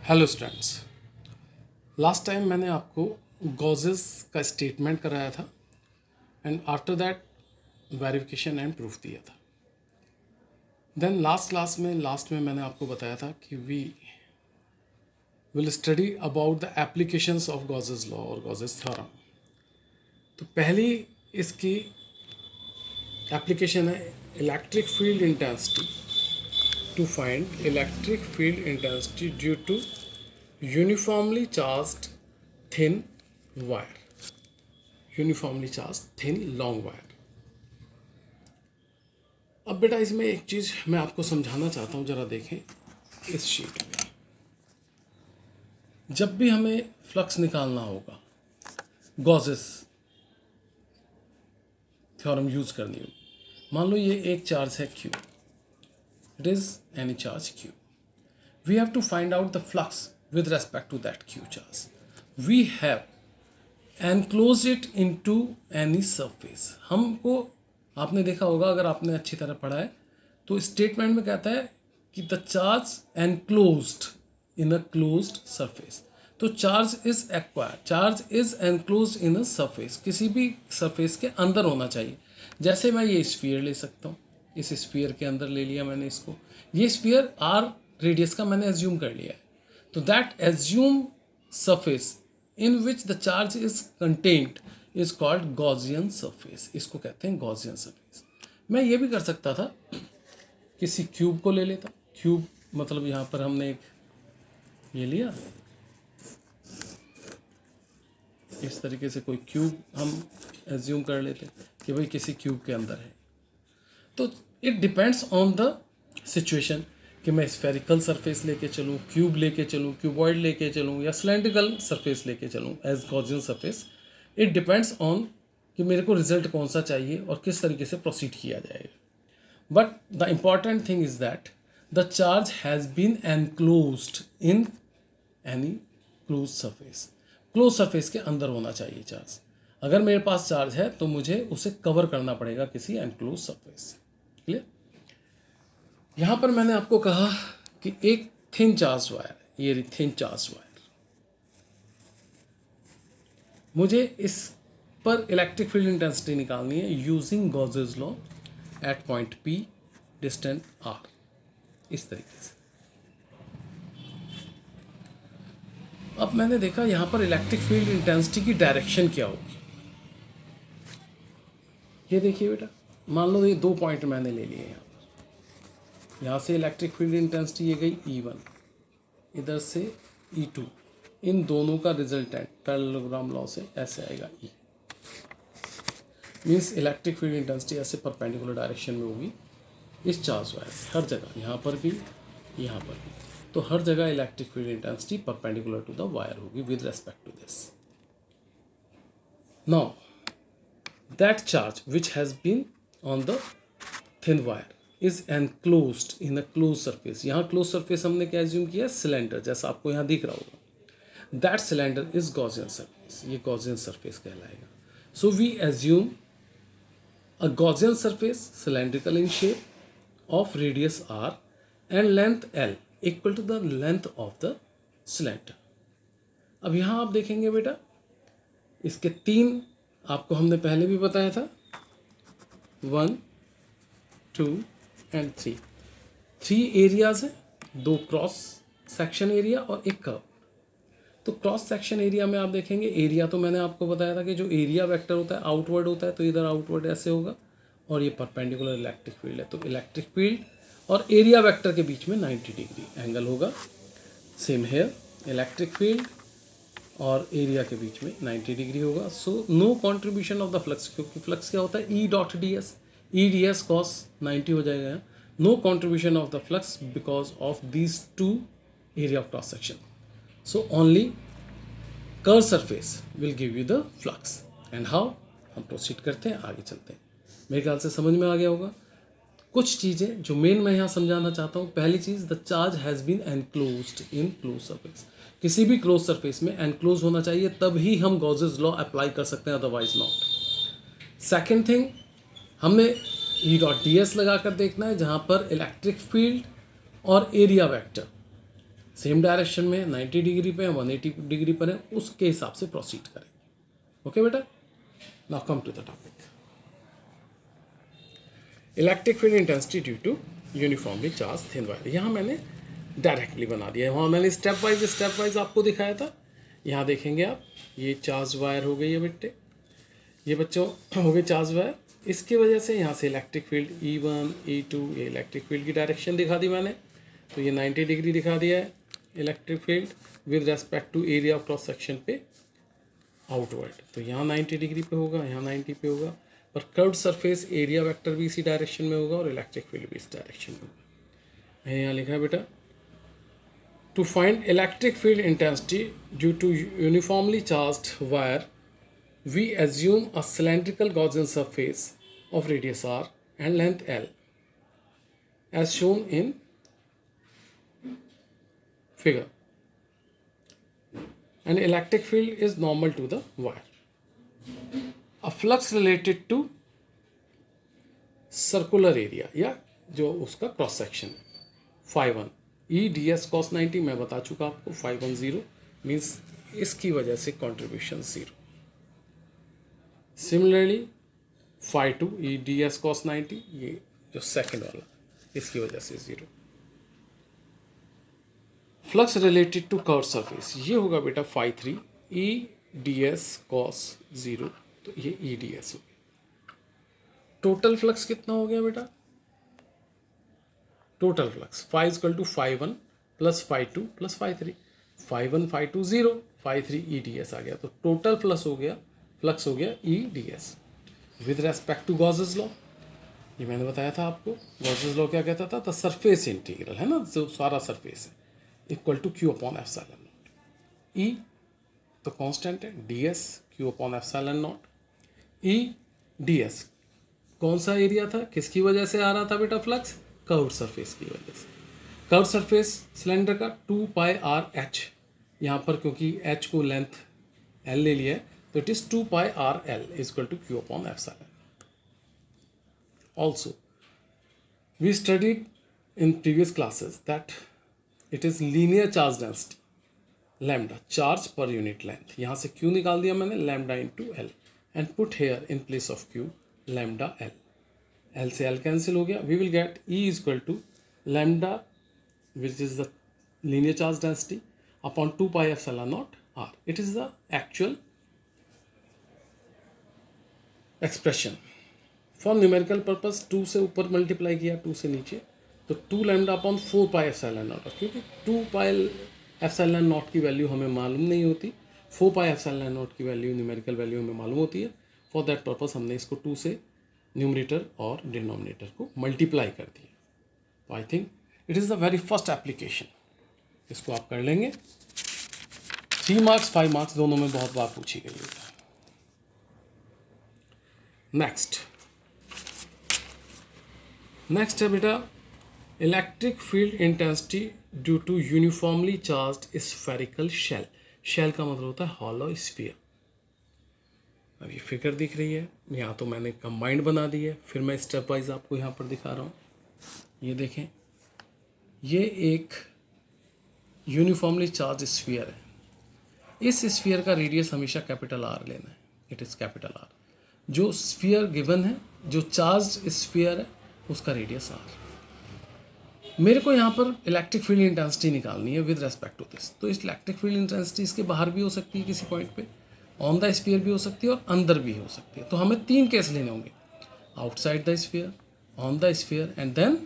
Hello students. Last time मैंने आपको गॉजेस का स्टेटमेंट कराया था and after that verification and proof दिया था। देन लास्ट में मैंने आपको बताया था कि we will study about the applications of Gauss's law और गॉजेस थ्योरम। तो पहली इसकी एप्लीकेशन है electric field intensity to find electric field intensity due to uniformly charged thin wire, uniformly charge thin long wire. अब बेटा इसमें एक चीज़ मैं आपको समझाना चाहता हूँ, ज़रा देखें इस शीट में। जब भी हमें फ्लक्स निकालना होगा, गॉसेस थ्योरम यूज़ करनी होगी। मान लो ये एक चार्ज है Q, it is any charge Q. We have to find out the flux with respect to that Q charge. We have enclosed it into any surface. हमको आपने देखा होगा, अगर आपने अच्छी तरह पढ़ा है तो स्टेटमेंट में कहता है कि the charge enclosed in a closed surface. तो charge is acquired, charge is enclosed in a surface, किसी भी सरफेस के अंदर होना चाहिए। जैसे मैं ये स्फीयर ले सकता हूँ, इस स्फीयर के अंदर ले लिया मैंने इसको, ये स्फीयर आर रेडियस का मैंने एज्यूम कर लिया है। तो that assume surface in which the charge is contained is called Gaussian surface. इसको कहते हैं गॉसियन सरफेस। मैं ये भी कर सकता था, किसी क्यूब को ले लेता। क्यूब मतलब यहाँ पर हमने एक ये लिया, इस तरीके से कोई क्यूब हम एज्यूम कर लेते कि भाई किसी क्यूब के अंदर है। तो it depends on the situation कि मैं स्फेरिकल सरफेस लेके चलूँ, क्यूब लेके चलूँ, क्यूबॉइड लेके चलूँ, या सिलेंड्रिकल सरफेस लेके चलूँ as Gaussian surface. It depends on कि मेरे को रिजल्ट कौन सा चाहिए और किस तरीके से प्रोसीड किया जाएगा। But the important thing is that the charge has been enclosed in any close surface. Close surface के अंदर होना चाहिए चार्ज। अगर मेरे पास चार्ज है तो मुझे उसे कवर करना पड़ेगा किसी एनक्लोज सरफेस से। क्लियर? यहाँ पर मैंने आपको कहा कि एक थिन चार्ज वायर, ये थिन चार्ज वायर, मुझे इस पर इलेक्ट्रिक फील्ड इंटेंसिटी निकालनी है using Gauss's law at point P distance R, इस तरीके से। अब मैंने देखा यहाँ पर इलेक्ट्रिक फील्ड इंटेंसिटी की डायरेक्शन क्या होगी। ये देखिए बेटा, मान लो ये 2 पॉइंट मैंने ले लिए यहाँ से इलेक्ट्रिक फील्ड इंटेंसिटी ये गई E1, इधर से E2, इन दोनों का रिजल्टेंट पैरेललोग्राम लॉ से ऐसे आएगा E। Means electric field intensity ऐसे परपेंडिकुलर डायरेक्शन में होगी इस चार्ज वायर, हर जगह, यहाँ पर भी, यहाँ पर भी। तो हर जगह electric field intensity perpendicular to the wire होगी with respect to this. Now that charge which has been on the thin wire is enclosed in a close surface. यहाँ क्लोज सरफेस हमने क्या एज्यूम किया? सिलेंडर, जैसा आपको यहाँ दिख रहा होगा। That cylinder is Gaussian surface, ये गॉसियन सरफेस कहलाएगा। So we assume a Gaussian surface cylindrical in shape of radius r and length l equal to the length of the cylinder। अब यहाँ आप देखेंगे बेटा, इसके 3 आपको हमने पहले भी बताया था, 1, 2 एंड 3। 3 एरियाज हैं, 2 क्रॉस सेक्शन एरिया और एक कर्व। तो क्रॉस सेक्शन एरिया में आप देखेंगे, एरिया तो मैंने आपको बताया था कि जो एरिया वेक्टर होता है आउटवर्ड होता है, तो इधर आउटवर्ड ऐसे होगा, और ये परपेंडिकुलर इलेक्ट्रिक फील्ड है। तो इलेक्ट्रिक फील्ड और एरिया वेक्टर के बीच में 90 डिग्री एंगल होगा। सेम हेयर, इलेक्ट्रिक फील्ड और एरिया के बीच में 90 डिग्री होगा। So no contribution of the flux, क्योंकि फ्लक्स क्या होता है? E.ds, E.ds cos 90 हो जाएगा। No contribution of the flux because of these 2 area of cross section. So only curve surface will give you the flux. And how, हम proceed करते हैं, आगे चलते हैं। मेरे ख्याल से समझ में आ गया होगा। कुछ चीज़ें जो मेन मैं यहाँ समझाना चाहता हूँ। पहली चीज़, the charge has been enclosed in close surface. किसी भी क्लोज सरफेस में एनक्लोज होना चाहिए, तभी हम गॉसेस लॉ अप्लाई कर सकते हैं, अदरवाइज नॉट। सेकेंड थिंग, हमने E.ds लगा कर देखना है, जहाँ पर इलेक्ट्रिक फील्ड और एरिया वेक्टर सेम डायरेक्शन में 90 डिग्री पे है, 180 डिग्री पर है, उसके हिसाब से प्रोसीड करेंगे। ओके बेटा, now come to the topic. Electric field intensity due to uniformly charge thin wire. यहाँ मैंने डायरेक्टली बना दिया है, वहाँ मैंने स्टेप वाइज आपको दिखाया था। यहाँ देखेंगे आप, ये चार्ज वायर हो गई है बेटे, ये बच्चों हो गए चार्ज वायर। इसकी वजह से यहाँ से इलेक्ट्रिक फील्ड E1 E2, ये इलेक्ट्रिक फील्ड की डायरेक्शन दिखा दी मैंने। तो ये 90 डिग्री दिखा दिया है electric field with respect to area of cross section पे आउटवर्ड। तो यहाँ 90 डिग्री पे होगा, यहाँ 90 पे होगा, पर कर्व्ड सरफेस एरिया वेक्टर भी इसी डायरेक्शन में होगा और इलेक्ट्रिक फील्ड भी इस डायरेक्शन में होगा। मैंने यहाँ लिखा है बेटा, to find electric field intensity due to uniformly charged wire, we assume a cylindrical Gaussian surface of radius r and length L as shown in figure. An electric field is normal to the wire. A flux related to circular area या जो उसका cross section phi 1 E ds cos 90 मैं बता चुका आपको, phi 1 0 means इसकी वजह से contribution 0। Similarly phi 2 E ds cos 90, ये जो सेकंड वाला, इसकी वजह से 0। Flux related to curve surface, ये होगा बेटा phi 3 E ds cos 0, तो ये E ds हो गया। टोटल फ्लक्स कितना हो गया बेटा, total flux phi equal to phi 1 plus phi 2 plus phi 3, phi 1 phi 2 0, phi 3 E ds आ गया। तो टोटल फ्लक्स हो गया E ds with respect to Gauss's law. ये मैंने बताया था आपको, गॉसेस लॉ क्या कहता था, द सरफेस इंटीग्रल है ना, जो सारा सरफेस है, equal to Q upon epsilon naught. E तो कांस्टेंट है, ds Q upon epsilon naught. E ds कौन सा एरिया था, किसकी वजह से आ रहा था बेटा फ्लक्स, कर्व्ड सरफेस की वजह से। कर्व्ड सरफेस सिलेंडर का 2 पाई r h, यहाँ पर क्योंकि h को लेंथ L ले लिया है, तो it is 2 pi r L is equal to Q upon epsilon. Also, we studied in previous classes that it is linear charge density, lambda, charge per unit length. यहाँ से Q निकाल दिया मैंने, lambda into L, and put here in place of Q lambda L. L से L cancel हो गया. We will get E is equal to lambda, which is the linear charge density, upon 2 pi epsilon naught r. It is the actual expression for numerical purpose. 2 से ऊपर multiply किया, 2 से नीचे, तो 2 lambda upon 4 pi epsilon not, क्योंकि 2 पाई epsilon not की value हमें मालूम नहीं होती, 4 पाई एप्सिलॉन नॉट की वैल्यू न्यूमेरिकल वैल्यू हमें मालूम होती है। फॉर दैट पर्पस हमने इसको 2 से न्यूमरेटर और डिनोमिनेटर को मल्टीप्लाई कर दिया। तो I think it is the very first application, इसको आप कर लेंगे। 3 मार्क्स 5 मार्क्स दोनों में बहुत बार पूछी गई है। नेक्स्ट है बेटा, electric field intensity due to uniformly charged spherical shell. Shell का मतलब होता है हॉलो स्फीयर। अब ये फिगर दिख रही है, यहाँ तो मैंने कंबाइंड बना दी है, फिर मैं स्टेप वाइज आपको यहाँ पर दिखा रहा हूँ। ये देखें, ये एक यूनिफॉर्मली चार्ज स्फीयर है। इस स्फीयर का रेडियस हमेशा कैपिटल आर लेना है, इट इज़ कैपिटल आर। जो स्फीयर गिवन है, जो चार्ज स्फीयर है, उसका रेडियस आर। मेरे को यहाँ पर इलेक्ट्रिक फील्ड इंटेंसिटी निकालनी है विद रेस्पेक्ट टू दिस। तो इस इलेक्ट्रिक फील्ड इंटेंसिटी इसके बाहर भी हो सकती है किसी पॉइंट पे, ऑन द स्फीयर भी हो सकती है और अंदर भी हो सकती है। तो हमें 3 केस लेने होंगे, outside the sphere, on the sphere and then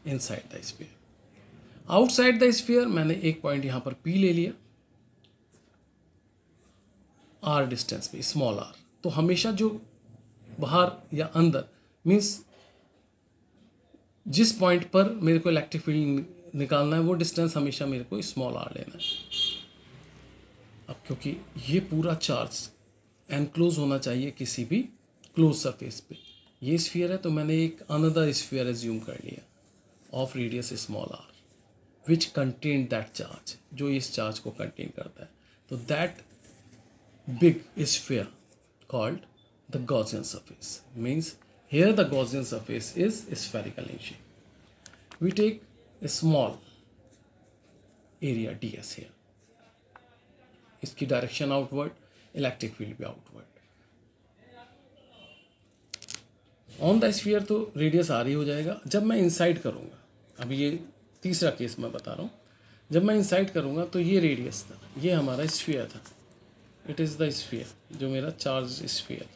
inside the sphere. Outside the sphere मैंने एक पॉइंट यहाँ पर P ले लिया, R डिस्टेंस पे, स्मॉल r। तो हमेशा जो बाहर या अंदर मीन्स जिस पॉइंट पर मेरे को इलेक्ट्रिक फील्ड निकालना है, वो डिस्टेंस हमेशा मेरे को स्मॉल r लेना है। अब क्योंकि ये पूरा चार्ज एनक्लोज होना चाहिए किसी भी क्लोज सरफेस पे, ये स्फीयर है, तो मैंने एक अनदर स्फीयर एज्यूम कर लिया of radius small r which contain that charge, जो इस चार्ज को कंटेन करता है। तो that big sphere called the Gaussian surface, means here the Gaussian surface is spherical in shape. We take a small area ds है, इसकी direction outward, electric field भी outward. On the sphere तो radius are ही हो जाएगा। जब मैं inside करूँगा, अभी ये तीसरा केस मैं बता रहा हूँ, जब मैं इनसाइड करूँगा तो ये रेडियस था, ये हमारा स्फीयर था, इट इज़ द स्फीयर, जो मेरा चार्ज स्फीयर,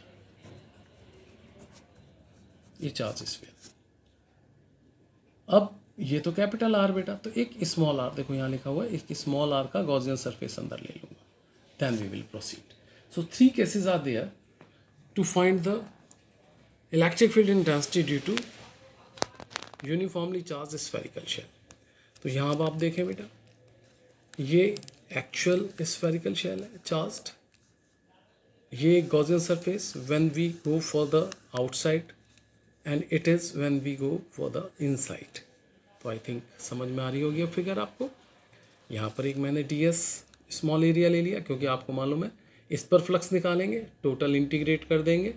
ये चार्ज स्फीयर। अब ये तो कैपिटल आर बेटा, तो एक स्मॉल आर, देखो यहाँ लिखा हुआ है, एक स्मॉल आर का गॉसियन सरफेस अंदर ले लूँगा, then we will proceed. So 3 cases are there to find the electric field intensity due to uniformly charge spherical shell. तो यहाँ अब आप देखें बेटा, ये एक्चुअल स्फेरिकल शेल है चार्ज्ड, ये Gaussian surface when we go for the outside and it is when we go for the inside. तो आई थिंक समझ में आ रही होगी अब फिगर आपको। यहाँ पर एक मैंने ds स्मॉल एरिया ले लिया, क्योंकि आपको मालूम है इस पर फ्लक्स निकालेंगे, टोटल इंटीग्रेट कर देंगे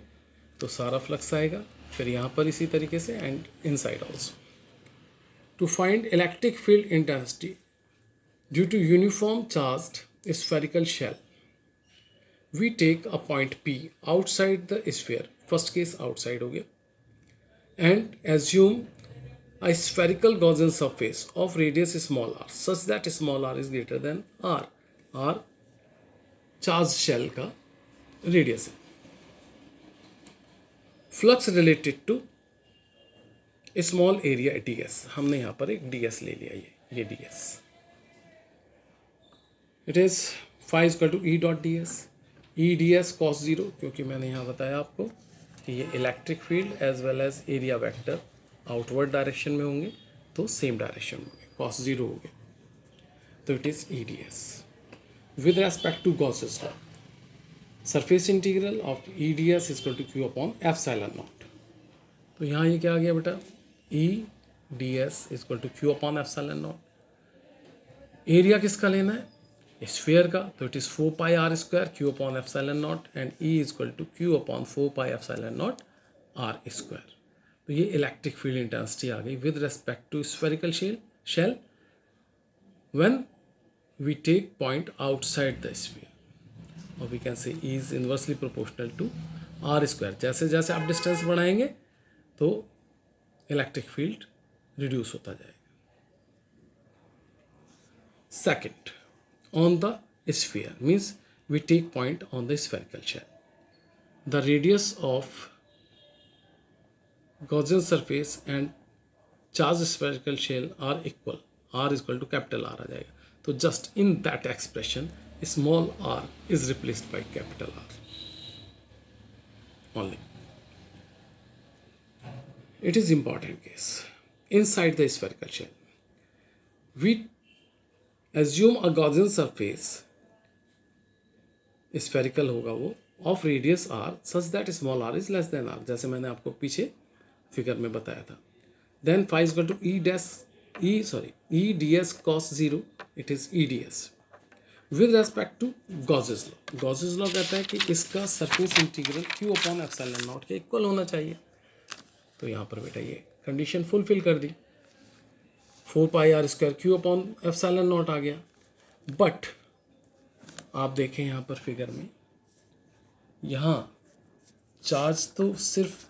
तो सारा फ्लक्स आएगा, फिर यहाँ पर इसी तरीके से and inside also. To find electric field intensity due to uniform charged spherical shell, we take a point P outside the sphere, first case outside हो गया, and assume a spherical Gaussian surface of radius small r such that small r is greater than r. r charged shell का radius है। Flux related to small area ds, हमने यहाँ पर एक ds ले लिया, ये ds, it is phi is equal to E dot ds, E ds cos 0, क्योंकि मैंने यहाँ बताया आपको कि ये electric field as well as area vector outward direction में होंगे, तो सेम डायरेक्शन में होंगे, cos 0 हो गया, तो it is EDS with respect to Gauss's law, surface integral of EDS is equal to Q upon epsilon naught. तो यहाँ ये क्या आ गया बेटा, EDS is equal to Q upon epsilon naught. Area किसका लेना है, स्फीयर का, तो it is 4 pi are square Q upon epsilon naught and E is equal to Q upon 4 pi epsilon naught r square. तो ये electric field intensity आ गई with respect to spherical shell when we take point outside the sphere, और we can say E is inversely proportional to are square. जैसे जैसे आप distance बढ़ाएंगे तो इलेक्ट्रिक फील्ड रिड्यूस होता जाएगा। Second, on the sphere means we take point on the spherical shell, the radius of Gaussian surface and charged spherical shell are equal, r is equal to capital R आ जाएगा, तो just in that expression small r is replaced by capital R only. It is important case inside the spherical shell, we assume a Gaussian surface, spherical होगा वो, of radius r such that small r is less than r, जैसे मैंने आपको पीछे figure में बताया था। Then phi is equal to E ds cos 0, it is EDS with respect to Gauss's law. Gauss's law कहता है कि इसका surface integral Q upon epsilon naught के इक्वल होना चाहिए। तो यहाँ पर बेटा ये कंडीशन फुलफिल कर दी, 4 pi are square Q upon epsilon naught आ गया। बट आप देखें यहाँ पर फिगर में, यहाँ चार्ज तो सिर्फ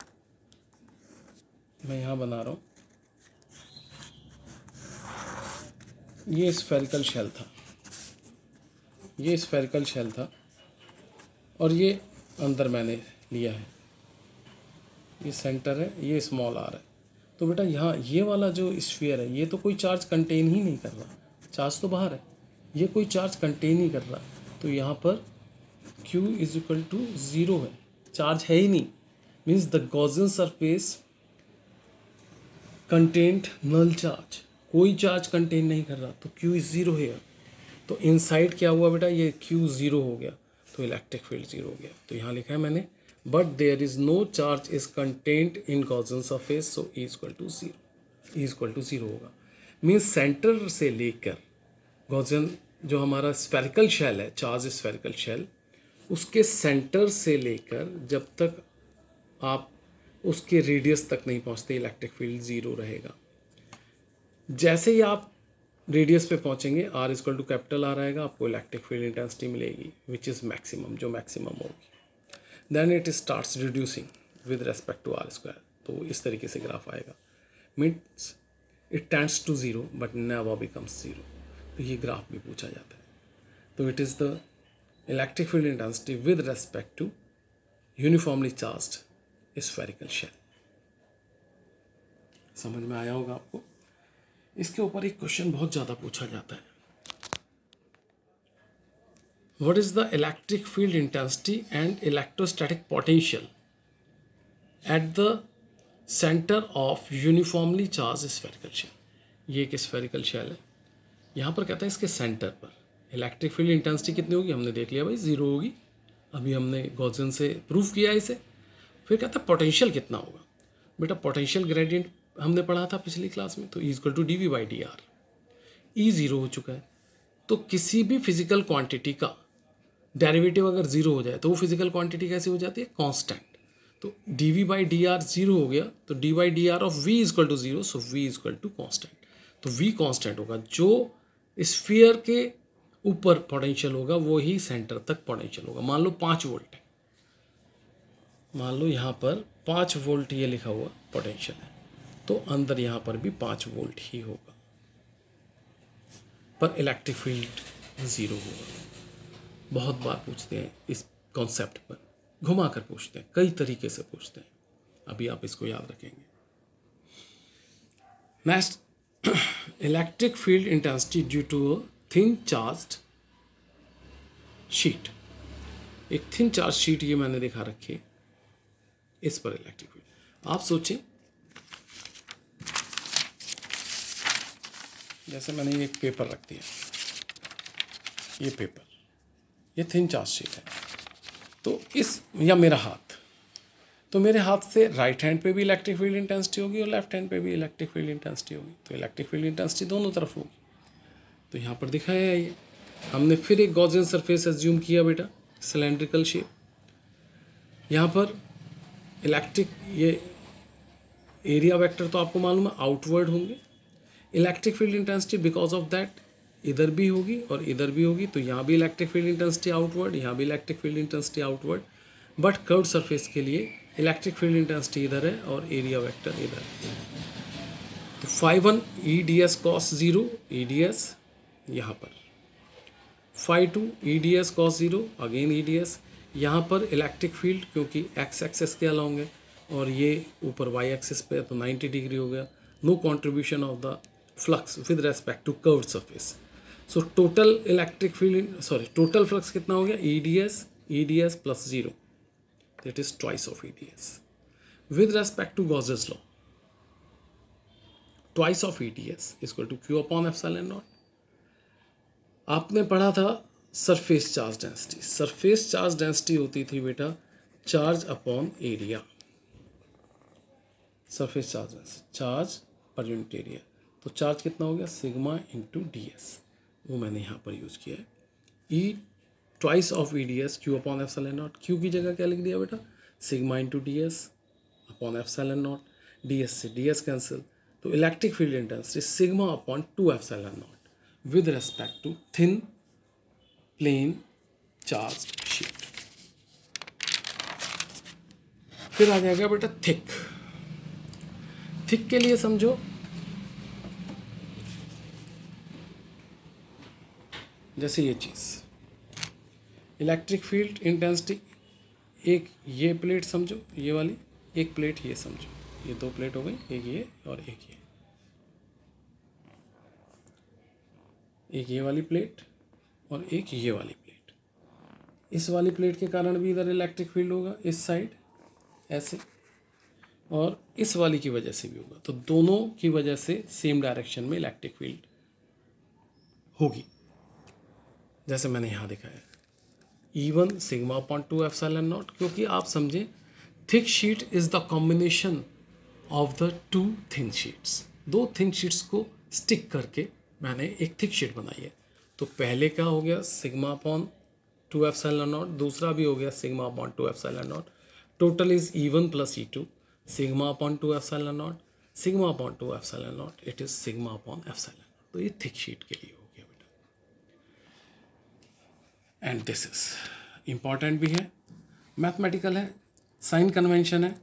मैं यहाँ बना रहा हूँ, ये स्फेरिकल शेल था, ये स्फेरिकल शेल था और ये अंदर मैंने लिया है, ये सेंटर है, ये स्मॉल आर है। तो बेटा यहाँ ये वाला जो स्फीयर है ये तो कोई चार्ज कंटेन ही नहीं कर रहा, चार्ज तो बाहर है, ये कोई चार्ज कंटेन नहीं कर रहा, तो यहाँ पर Q इज इक्वल टू 0 है, चार्ज है ही नहीं, means the Gaussian surface content null charge, कोई चार्ज कंटेन नहीं कर रहा, तो Q इज 0 है। तो इनसाइड क्या हुआ बेटा, ये Q 0 हो गया, तो इलेक्ट्रिक फील्ड 0 हो गया। तो यहाँ लिखा है मैंने, but there is no charge is content in Gaussian surface, so E equal to 0, E equal to 0 होगा। मीन्स सेंटर से लेकर गॉसियन जो हमारा स्फेरिकल शेल है, चार्ज स्फेरिकल शेल, उसके सेंटर से लेकर जब तक आप उसके रेडियस तक नहीं पहुंचते, इलेक्ट्रिक फील्ड 0 रहेगा। जैसे ही आप रेडियस पे पहुंचेंगे, r equal to capital r आएगा, आपको इलेक्ट्रिक फील्ड इंटेंसिटी मिलेगी विच इज़ मैक्सिमम, जो मैक्सिमम होगी। Then it starts reducing with respect to are square, तो इस तरीके से ग्राफ आएगा। Means it tends to zero but never becomes zero, तो ये ग्राफ भी पूछा जाता है। तो it is the electric field intensity with respect to uniformly charged spherical shell. समझ में आया होगा आपको। इसके ऊपर एक क्वेश्चन बहुत ज़्यादा पूछा जाता है, what is the electric field intensity and electrostatic potential at the centre of uniformly charge spherical shell. ये एक स्फेरिकल शेल है, यहाँ पर कहता है इसके सेंटर पर इलेक्ट्रिक फील्ड इंटेंसिटी कितनी होगी, हमने देख लिया भाई जीरो होगी, अभी हमने गॉसियन से प्रूफ किया इसे। फिर कहता है पोटेंशियल कितना होगा, बेटा पोटेंशियल ग्रेडियंट हमने पढ़ा था पिछली क्लास में, तो E equal to d V by d r. E zero हो चुका है, तो किसी भी फिजिकल क्वांटिटी का डेरिवेटिव अगर ज़ीरो हो जाए तो वो फिजिकल क्वांटिटी कैसे हो जाती है, कांस्टेंट। तो d V by d r zero हो गया, तो d by d r of V equal to zero, so V equal to constant. तो वी कांस्टेंट होगा, जो स्फीयर के ऊपर पोटेंशियल होगा वो ही सेंटर तक पोटेंशियल होगा। मान लो 5 वोल्ट है, मान लो यहाँ पर 5 वोल्ट ये लिखा हुआ पोटेंशियल है, तो अंदर यहाँ पर भी 5 वोल्ट ही होगा, पर इलेक्ट्रिक फील्ड ज़ीरो होगा। बहुत बार पूछते हैं इस कॉन्सेप्ट पर, घुमा कर पूछते हैं, कई तरीके से पूछते हैं, अभी आप इसको याद रखेंगे। Next, electric field intensity due to a thin charged sheet. एक थिन चार्ज शीट ये मैंने दिखा रखी है, इस पर इलेक्ट्रिक फील्ड। आप सोचें जैसे मैंने एक पेपर रख दिया, ये पेपर, ये थिन चार्ज शीट है, तो इस या मेरा हाथ, तो मेरे हाथ से राइट हैंड पे भी इलेक्ट्रिक फील्ड इंटेंसिटी होगी और लेफ्ट हैंड पे भी इलेक्ट्रिक फील्ड इंटेंसिटी होगी, तो इलेक्ट्रिक फील्ड इंटेंसिटी दोनों तरफ होगी। तो यहाँ पर दिखाया है ये, हमने फिर एक गॉसियन सरफेस एज्यूम किया बेटा, सिलेंड्रिकल शेप। यहाँ पर इलेक्ट्रिक ये एरिया वेक्टर तो आपको मालूम है आउटवर्ड होंगे, electric field intensity because of that इधर भी होगी और इधर भी होगी, तो यहाँ भी इलेक्ट्रिक फील्ड इंटेंसिटी आउटवर्ड, यहाँ भी electric field intensity outward, but curved surface के लिए इलेक्ट्रिक फील्ड इंटेंसिटी इधर है और एरिया वेक्टर इधर है। तो φ1 E D S cos zero, E D S यहाँ पर, φ2 E D S cos zero, again E D S. यहाँ पर इलेक्ट्रिक फील्ड क्योंकि एक्स एक्सेस के अलाउंग है और ये ऊपर वाई एक्सिस पे है, तो 90 डिग्री हो गया। No contribution of the flux with respect to curved surface, so total electric field total flux कितना हो गया, E D S plus zero, that is twice of E D S with respect to Gauss's law, twice of E D S equal to Q upon epsilon naught. आपने पढ़ा था surface charge density, surface charge density होती थी बेटा charge upon area, surface charge density charge per unit area, तो charge कितना हो गया, सिग्मा इंटू डी एस, वो मैंने यहाँ पर यूज़ किया है। E twice of E D S Q upon epsilon naught, Q की जगह क्या लिख दिया बेटा, sigma into D S upon epsilon naught, D S से डी एस कैंसिल, तो electric field intensity sigma upon 2 epsilon naught with respect to thin plane charge sheet. फिर आ जाएगा बेटा थिक, थिक के लिए समझो जैसे ये चीज़ इलेक्ट्रिक फील्ड इंटेंसिटी, एक ये प्लेट समझो, ये वाली एक प्लेट ये समझो, ये 2 प्लेट हो गई, एक ये और एक ये वाली प्लेट और एक ये वाली प्लेट। इस वाली प्लेट के कारण भी इधर इलेक्ट्रिक फील्ड होगा इस साइड ऐसे, और इस वाली की वजह से भी होगा, तो दोनों की वजह से सेम डायरेक्शन में इलेक्ट्रिक फील्ड होगी, जैसे मैंने यहाँ दिखाया है E1 sigma upon 2 epsilon not, क्योंकि आप समझें thick sheet is the combination of the 2 thin sheets, 2 thin sheets को स्टिक करके मैंने एक थिक शीट बनाई है। तो पहले का हो गया सिग्मा अपॉन 2 एप्सिलॉन नॉट, दूसरा भी हो गया sigma upon 2 epsilon not, total is E1 plus E2 sigma upon 2 epsilon naught, sigma upon 2 epsilon not, it is sigma upon epsilon naught. तो ये थिक शीट के लिए हो गया बेटा। एंड दिस इज इम्पॉर्टेंट भी है, मैथमेटिकल है, साइन कन्वेंशन है,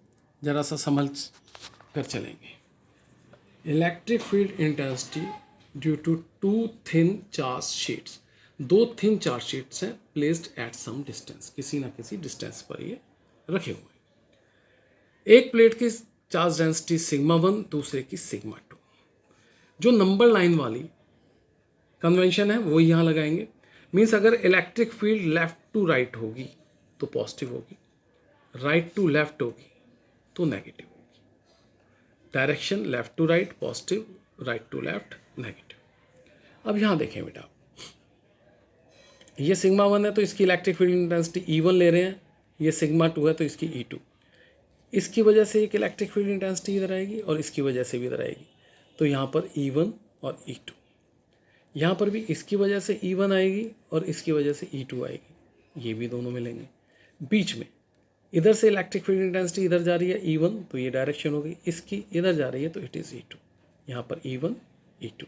जरा सा समझ कर चलेंगे। Electric field intensity due to two thin charge sheets, दो थिन चार्ज शीट्स हैं प्लेस्ड एट सम डिस्टेंस, किसी ना किसी डिस्टेंस पर ये रखे हुए हैं। एक प्लेट की चार्ज डेंसिटी सिग्मा 1, दूसरे की सिग्मा 2। जो नंबर लाइन वाली कन्वेंशन है वो यहाँ लगाएंगे। मीन्स अगर electric field left to right होगी तो पॉजिटिव होगी, राइट टू लेफ्ट होगी तो नेगेटिव होगी। Direction left to right positive, right to left negative. अब यहाँ देखें बेटा, ये सिग्मा 1 है तो इसकी इलेक्ट्रिक फील्ड इंटेंसिटी E1 ले रहे हैं, ये सिग्मा 2 है तो इसकी E2। इसकी वजह से एक इलेक्ट्रिक फील्ड इंटेंसिटी इधर आएगी और इसकी वजह से भी इधर आएगी, तो यहाँ पर E1 और E2। यहाँ पर भी इसकी वजह से E1 आएगी और इसकी वजह से E2 आएगी, ये भी दोनों मिलेंगे। बीच में इधर से इलेक्ट्रिक फील्ड इंटेंसिटी इधर जा रही है E1, तो ये डायरेक्शन होगी, इसकी इधर जा रही है तो इट इज़ E2। यहाँ पर E1 E2,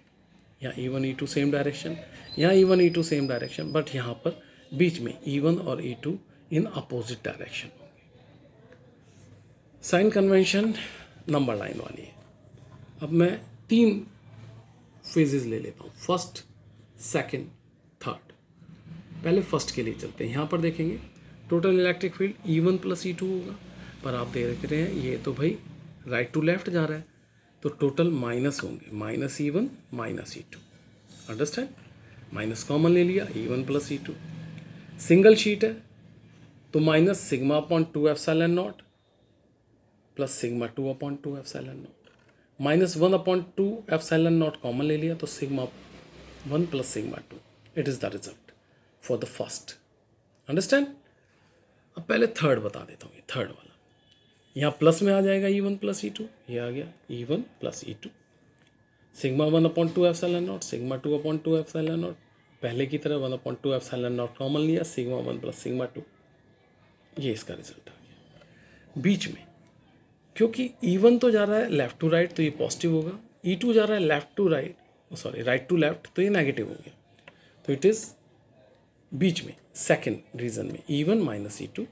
यहाँ E1 E2 सेम डायरेक्शन, यहाँ E1 E2 same direction, but यहाँ पर बीच में E1 और E2 इन अपोजिट डायरेक्शन होंगे। साइन कन्वेंशन नंबर लाइन वाली है। अब मैं 3 फेजेस ले लेता हूँ, फर्स्ट, सेकंड, थर्ड। पहले फर्स्ट के लिए चलते हैं। यहाँ पर देखेंगे total electric field E1 plus E2 होगा, पर आप देख रहे हैं ये तो भाई राइट टू लेफ्ट जा रहा है, तो टोटल माइनस होंगे, minus E1 minus E2। Understand? Minus common ले लिया, E1 plus E2। Single sheet है तो minus sigma upon 2 epsilon not plus sigma 2 upon 2 epsilon naught, minus 1 upon 2 epsilon naught common ले लिया, तो sigma 1 plus sigma 2। It is the result for the first. Understand? अब पहले third बता देता हूँ। ये थर्ड वाला यहाँ प्लस में आ जाएगा E1 प्लस E2, ये आ गया E1 plus E2। Sigma 1 upon 2 epsilon naught, sigma 2 upon 2 epsilon not, पहले की तरह 1 अपॉन 2 एप्सिलॉन नॉट कॉमन लिया, सिग्मा 1 प्लस सिग्मा 2, ये इसका रिजल्ट आ गया। बीच में क्योंकि E1 तो जा रहा है लेफ्ट टू राइट तो ये पॉजिटिव होगा, E2 जा रहा है left to right, sorry right to left, तो ये नेगेटिव हो गया। तो इट इज़ बीच में सेकेंड रीजन में E1 minus E2,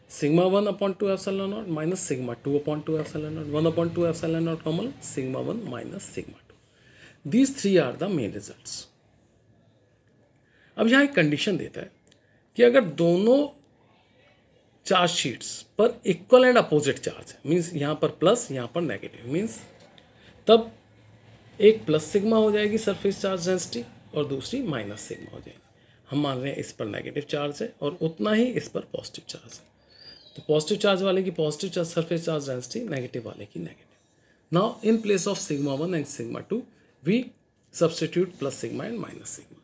sigma 1 upon 2 epsilon naught minus sigma 2 upon 2 epsilon naught, 1 upon 2 epsilon naught common, sigma 1 minus sigma 2। These 3 are the main results. अब यहाँ एक कंडीशन देता है कि अगर दोनों चार्ज शीट्स पर इक्वल एंड अपोजिट चार्ज है, मीन्स यहाँ पर प्लस यहाँ पर नेगेटिव, मीन्स तब एक प्लस सिग्मा हो जाएगी सरफेस चार्ज डेंसिटी और दूसरी माइनस सिग्मा हो जाएगी। हम मान रहे हैं इस पर नेगेटिव चार्ज है और उतना ही इस पर पॉजिटिव चार्ज है, तो पॉजिटिव चार्ज वाले की positive charge surface charge density, negative वाले की negative. Now in place of sigma 1 and sigma 2 we substitute plus sigma and minus sigma.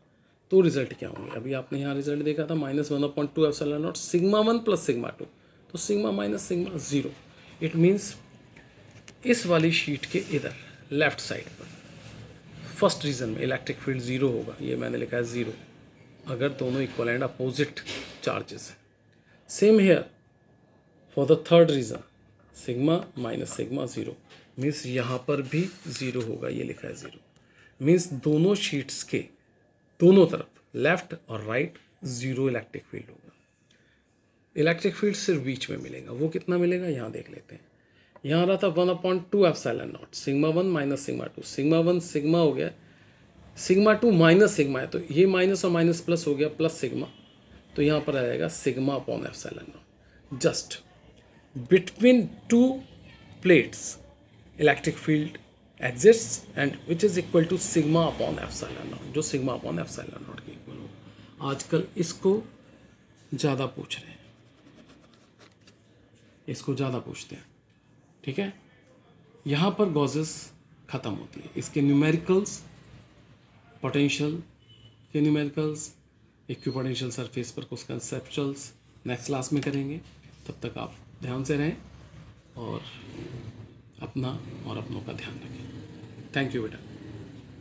तो रिजल्ट क्या होंगे? अभी आपने यहाँ रिजल्ट देखा था minus 1 upon 2 epsilon naught, sigma 1 plus sigma 2, तो sigma minus sigma 0। It means इस वाली शीट के इधर लेफ्ट साइड पर फर्स्ट रीजन में इलेक्ट्रिक फील्ड 0 होगा, ये मैंने लिखा है 0, अगर दोनों इक्वल एंड अपोजिट चार्जेस हैं। Same here for the third region, sigma minus sigma 0, means यहाँ पर भी 0 होगा, ये लिखा है 0। मीन्स दोनों शीट्स के दोनों तरफ लेफ्ट और राइट 0 इलेक्ट्रिक फील्ड होगा। इलेक्ट्रिक फील्ड सिर्फ बीच में मिलेगा, वो कितना मिलेगा यहाँ देख लेते हैं। यहाँ रहा था 1 upon 2 epsilon naught, sigma 1 minus sigma 2, sigma 1 sigma हो गया, सिग्मा 2 माइनस सिग्मा है, तो ये माइनस और माइनस प्लस हो गया, प्लस सिग्मा, तो यहाँ पर आ जाएगा sigma upon epsilon not. Just between 2 plates electric field exists and which is equal to sigma upon epsilon naught, जो सिग्मा अपॉन एप्सिलॉन नॉट के इक्वल होगा। आजकल इसको ज़्यादा पूछ रहे हैं, इसको ज़्यादा पूछते हैं, ठीक है। यहाँ पर गॉसेस ख़त्म होती है, इसके न्यूमेरिकल्स, पोटेंशियल के न्यूमेरिकल्स, इक्विपोटेंशियल सरफेस पर कुछ कंसेप्चुअल्स नेक्स्ट क्लास में करेंगे। तब तक आप ध्यान से रहें और अपना और अपनों का ध्यान रखें। थैंक यू बेटा।